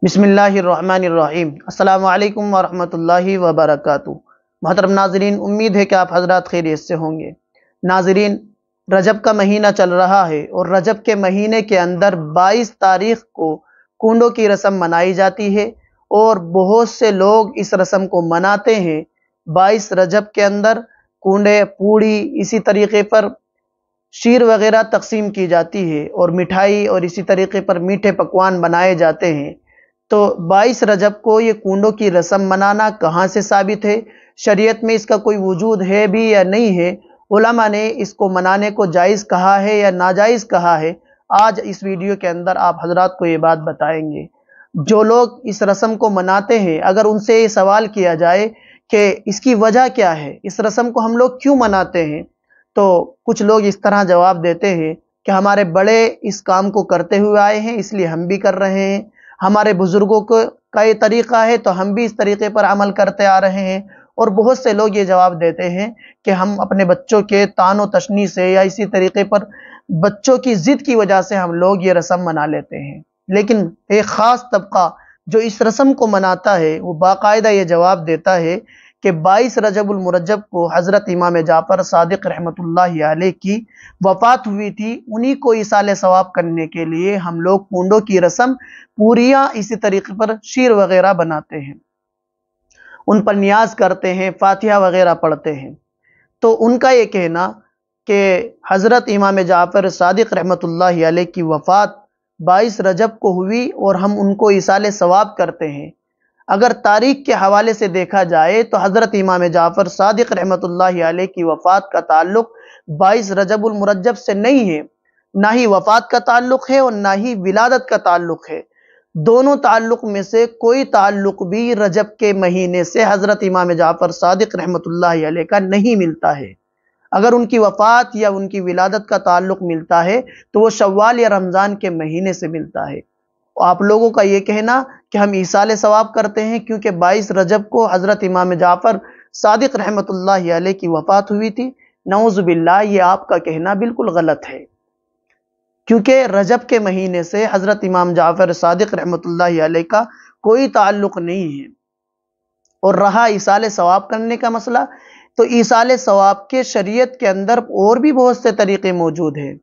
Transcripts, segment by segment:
बिस्मिल्लाहिर्रहमानिर्रहीम। अस्सलामु अलैकुम वरहमतुल्लाहि वबरकातुहू। मोहतरम नाज़रीन, उम्मीद है कि आप हजरात खैरियत से होंगे। नाज़रीन, रजब का महीना चल रहा है और रजब के महीने के अंदर 22 तारीख को कूंडों की रस्म मनाई जाती है और बहुत से लोग इस रस्म को मनाते हैं। 22 रजब के अंदर कूंडे, पूड़ी, इसी तरीके पर शीर वगैरह तकसीम की जाती है और मिठाई और इसी तरीके पर मीठे पकवान बनाए जाते हैं। तो 22 रजब को ये कूंडों की रस्म मनाना कहाँ से साबित है, शरीयत में इसका कोई वजूद है भी या नहीं है, उलमा ने इसको मनाने को जायज़ कहा है या नाजायज़ कहा है, आज इस वीडियो के अंदर आप हजरात को ये बात बताएंगे। जो लोग इस रस्म को मनाते हैं, अगर उनसे ये सवाल किया जाए कि इसकी वजह क्या है, इस रस्म को हम लोग क्यों मनाते हैं, तो कुछ लोग इस तरह जवाब देते हैं कि हमारे बड़े इस काम को करते हुए आए हैं इसलिए हम भी कर रहे हैं, हमारे बुजुर्गों का ये तरीका है तो हम भी इस तरीके पर अमल करते आ रहे हैं। और बहुत से लोग ये जवाब देते हैं कि हम अपने बच्चों के तानो तशनी से या इसी तरीके पर बच्चों की जिद की वजह से हम लोग ये रस्म मना लेते हैं। लेकिन एक ख़ास तबका जो इस रस्म को मनाता है वो बाकायदा ये जवाब देता है कि 22 रजबुल मुरज्जब को हज़रत इमाम जाफ़र सादिक रहमतुल्लाहि अलैह की वफ़ात हुई थी। उन्हीं को इसाले सवाब करने के लिए हम लोग कूंडों की रस्म, पूरियाँ, इसी तरीके पर शीर वगैरह बनाते हैं, उन पर नियाज करते हैं, फातिहा वगैरह पढ़ते हैं। तो उनका ये कहना कि हज़रत इमाम जाफ़र सादिक रहमतुल्लाहि अलैह की वफ़ात 22 रजब को हुई और हम उनको इसाले सवाब करते हैं। अगर तारीख के हवाले से देखा जाए तो हज़रत इमाम जाफ़र सादिक रहमतुल्लाहि अलैह की वफ़ात का ताल्लुक़ 22 रजबुल मुरज्जब से नहीं है, ना ही वफ़ात का ताल्लुक़ है और ना ही विलादत का ताल्लुक़ है। दोनों ताल्लुक़ में से कोई ताल्लुक़ भी रजब के महीने से हज़रत इमाम जाफ़र सादिक रहमतुल्लाहि अलैह का नहीं मिलता है। अगर उनकी वफ़ात या उनकी विलादत का ताल्लुक़ मिलता है तो वो शव्वाल या रमज़ान के महीने से मिलता है। आप लोगों का ये कहना कि हम ईसाले सवाब करते हैं क्योंकि 22 रजब को हज़रत इमाम जाफ़र सादिक रहमतुल्लाहि अलैह की वफ़ात हुई थी, नऊज़ु बिल्लाह, ये आपका कहना बिल्कुल गलत है। क्योंकि रजब के महीने से हज़रत इमाम जाफ़र सादिक रहमतुल्लाहि अलैह का कोई ताल्लुक़ नहीं है। और रहा ईसाले सवाब करने का मसला, तो ईसाले सवाब के शरीयत के अंदर और भी बहुत से तरीक़े मौजूद हैं।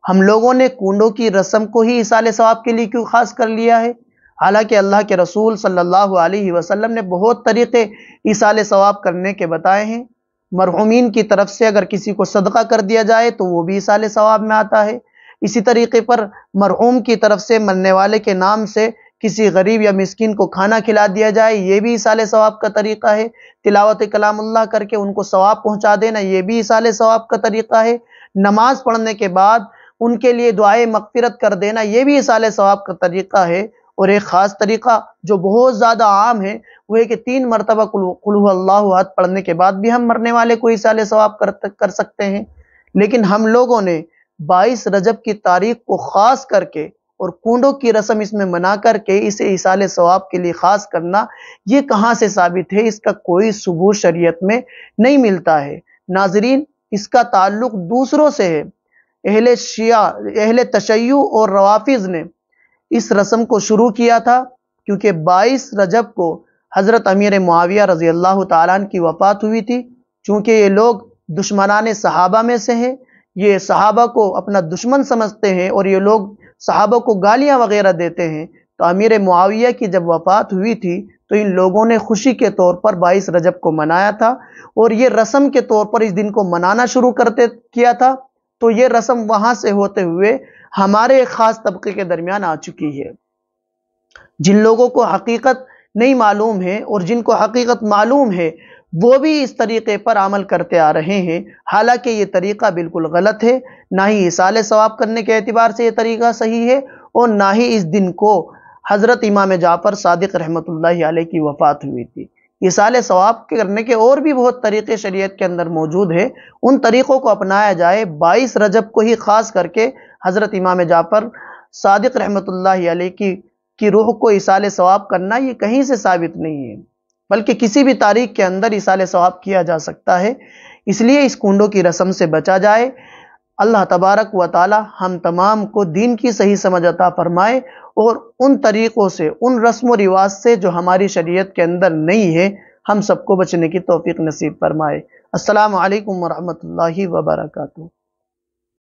हम लोगों ने कूंडों की रस्म को ही इसाले सवाब के लिए क्यों खास कर लिया है, हालांकि अल्लाह के रसूल सल्लल्लाहु अलैहि वसल्लम ने बहुत तरीक़े इसाले सवाब करने के बताए हैं। मरहूमीन की तरफ से अगर किसी को सदका कर दिया जाए तो वो भी इसाले सवाब में आता है। इसी तरीके पर मरहूम की तरफ से मरने वाले के नाम से किसी गरीब या मिस्किन को खाना खिला दिया जाए, ये भी इसाले सवाब का तरीका है। तिलावत कलामुल्लाह करके उनको सवाब पहुँचा देना, ये भी इसाले सवाब का तरीका है। नमाज पढ़ने के बाद उनके लिए दुआए मग़फ़िरत कर देना, ये भी इसाले सवाब का तरीका है। और एक ख़ास तरीका जो बहुत ज़्यादा आम है वो है कि 3 मरतबा कुल हुवल्लाहु अहद पढ़ने के बाद भी हम मरने वाले को इसाले सवाब कर सकते हैं। लेकिन हम लोगों ने 22 रजब की तारीख को ख़ास करके और कूंडों की रस्म इसमें मना करके इसे इसाले सवाब के लिए ख़ास करना, ये कहाँ से साबित है, इसका कोई सबूत शरीयत में नहीं मिलता है। नाज़रीन, इसका ताल्लुक़ दूसरों से है। अहले शिया, अहले तशय्युअ और रवाफ़िज़ ने इस रस्म को शुरू किया था क्योंकि 22 रजब को हज़रत अमीर मुआविया रज़ी अल्लाह ताला अन्हु की वफ़ात हुई थी। चूँकि ये लोग दुश्मनाने सहाबा में से हैं, ये सहाबा को अपना दुश्मन समझते हैं और ये लोग सहाबा को गालियाँ वगैरह देते हैं, तो अमीर मुआविया की जब वफ़ात हुई थी तो इन लोगों ने खुशी के तौर पर 22 रजब को मनाया था और ये रस्म के तौर पर इस दिन को मनाना शुरू किया था। तो ये रस्म वहाँ से होते हुए हमारे एक ख़ास तबके के दरमियान आ चुकी है। जिन लोगों को हकीकत नहीं मालूम है और जिनको हकीकत मालूम है वो भी इस तरीके पर अमल करते आ रहे हैं, हालांकि ये तरीका बिल्कुल गलत है। ना ही इसाले सवाब करने के एतबार से ये तरीका सही है और ना ही इस दिन को हज़रत इमाम जाफ़र सादिक रहमतुल्लाहि अलैह की वफ़ात हुई थी। इसाले सवाब करने के और भी बहुत तरीके शरीयत के अंदर मौजूद है, उन तरीक़ों को अपनाया जाए। 22 रजब को ही ख़ास करके हज़रत इमाम जाफ़र सादिक रहमतुल्लाहि अलैह की रूह को इसाले सवाब करना, ये कहीं से साबित नहीं है, बल्कि किसी भी तारीख के अंदर इसाले सवाब किया जा सकता है। इसलिए इस कूंडों की रस्म से बचा जाए। اللہ تبارک و تعالی ہم تمام کو دین کی صحیح سمجھ عطا فرمائے اور ان طریقوں سے، ان رسم و رواج سے جو ہماری شریعت کے اندر نہیں ہے، ہم سب کو بچنے کی توفیق نصیب فرمائے۔ السلام علیکم ورحمۃ اللہ وبرکاتہ۔